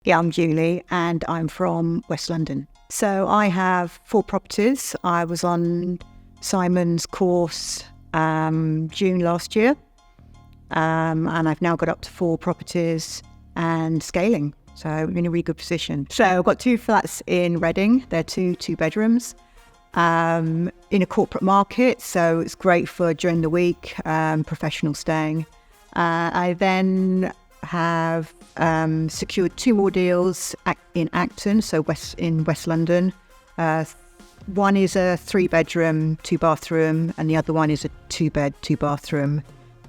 Yeah, I'm Julie and I'm from West London. So I have 4 properties. I was on Simon's course June last year, and I've now got up to 4 properties and scaling. So I'm in a really good position. So I've got 2 flats in Reading. They're 2 2-bedrooms in a corporate market. So it's great for during the week, professional staying. I then have secured 2 more deals in Acton, so in West London. One is a 3-bedroom, 2-bathroom, and the other one is a 2-bed, 2-bathroom.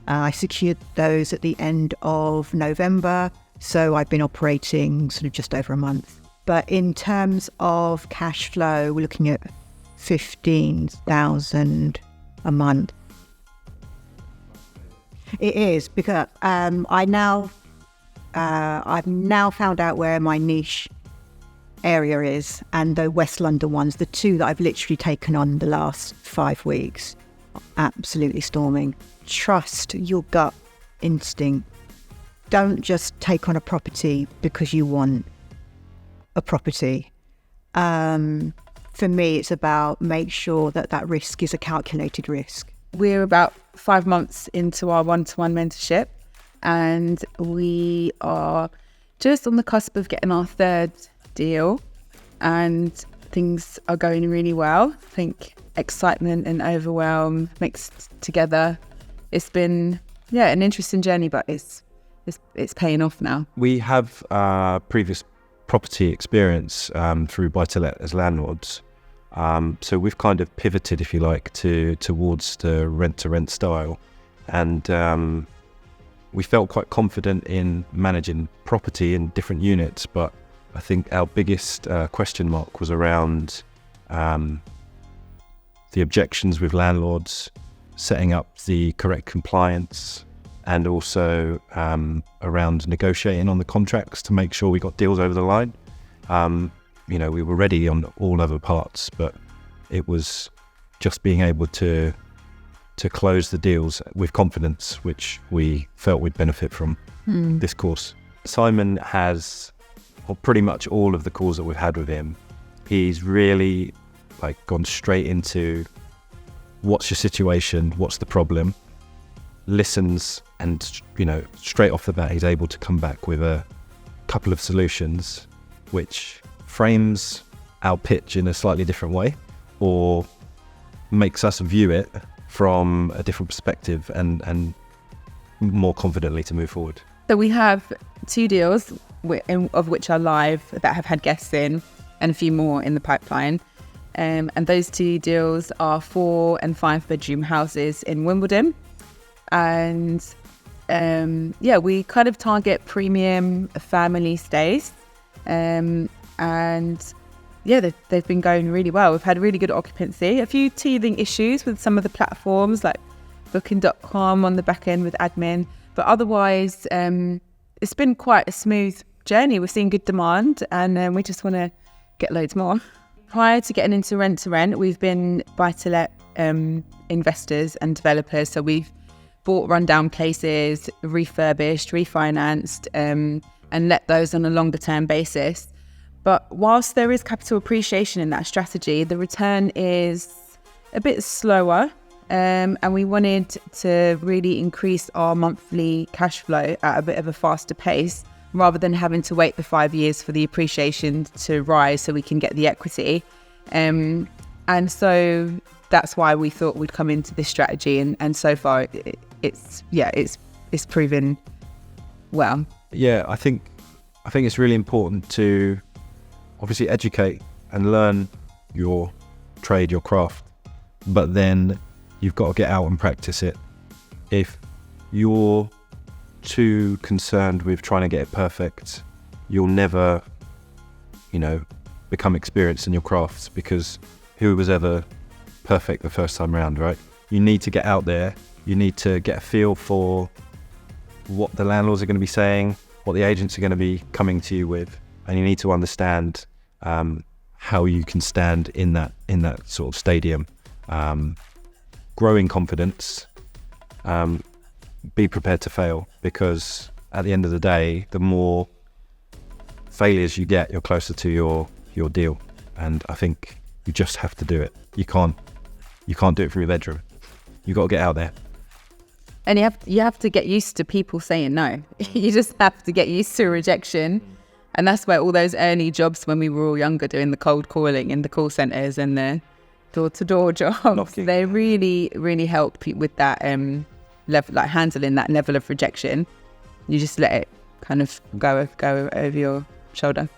I secured those at the end of November, so I've been operating sort of just over a month. But in terms of cash flow, we're looking at 15,000 a month. It is because I've now found out where my niche area is, and the West London ones, the 2 that I've literally taken on the last 5 weeks, are absolutely storming. Trust your gut instinct. Don't just take on a property because you want a property. For me, it's about make sure that risk is a calculated risk. We're about 5 months into our one-to-one mentorship, and we are just on the cusp of getting our 3rd deal, and things are going really well. I think excitement and overwhelm mixed together. It's been an interesting journey, but it's paying off now. We have previous property experience through buy-to-let as landlords. So we've kind of pivoted, if you like, towards the rent-to-rent style, and we felt quite confident in managing property in different units. But I think our biggest question mark was around the objections with landlords, setting up the correct compliance, and also around negotiating on the contracts to make sure we got deals over the line. We were ready on all other parts, but it was just being able to close the deals with confidence, which we felt we'd benefit from this course. Simon has, pretty much all of the calls that we've had with him, he's really gone straight into what's your situation, what's the problem, listens, and straight off the bat he's able to come back with a couple of solutions which frames our pitch in a slightly different way, or makes us view it from a different perspective and more confidently to move forward. So we have 2 deals of which are live that have had guests in, and a few more in the pipeline. And those 2 deals are 4 and 5-bedroom houses in Wimbledon. And we kind of target premium family stays. They've been going really well. We've had really good occupancy, a few teething issues with some of the platforms like booking.com on the back end with admin, but otherwise it's been quite a smooth journey. We're seeing good demand, and we just want to get loads more. Prior to getting into rent-to-rent, we've been buy-to-let investors and developers. So we've bought rundown places, refurbished, refinanced, and let those on a longer term basis. But whilst there is capital appreciation in that strategy, the return is a bit slower, and we wanted to really increase our monthly cash flow at a bit of a faster pace, rather than having to wait for 5 years for the appreciation to rise so we can get the equity. And so that's why we thought we'd come into this strategy, and so far it's proven well. Yeah, I think it's really important to obviously educate and learn your trade, your craft, but then you've got to get out and practice it. If you're too concerned with trying to get it perfect, you'll never, become experienced in your crafts, because who was ever perfect the first time around, right? You need to get out there. You need to get a feel for what the landlords are going to be saying, what the agents are going to be coming to you with, and you need to understand how you can stand in that sort of stadium. Growing confidence, be prepared to fail, because at the end of the day, the more failures you get, you're closer to your deal. And I think you just have to do it. You can't do it from your bedroom. You got to get out there. And you have to get used to people saying no. You just have to get used to rejection. And that's where all those early jobs when we were all younger, doing the cold calling in the call centres and the door-to-door jobs, Knocking. They really, really help with that level, like handling that level of rejection. You just let it kind of go over your shoulder.